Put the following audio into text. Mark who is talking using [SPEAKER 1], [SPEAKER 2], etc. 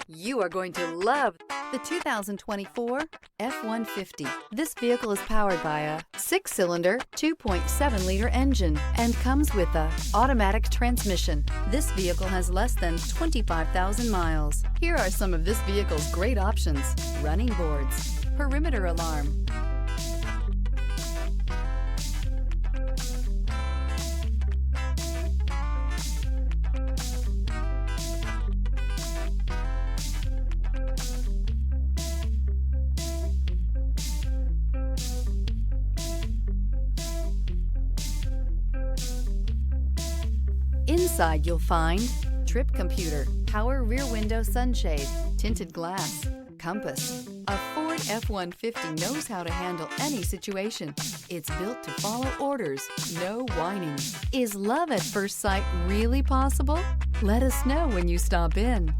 [SPEAKER 1] You are going to love the 2024 F-150. This vehicle is powered by a 6-cylinder, 2.7-liter engine and comes with a automatic transmission. This vehicle has less than 25,000 miles. Here are some of this vehicle's great options: running boards, perimeter alarm, Inside you'll find trip computer, power rear window sunshade, tinted glass, compass. A Ford F-150 knows how to handle any situation. It's built to follow orders, no whining. Is love at first sight really possible? Let us know when you stop in.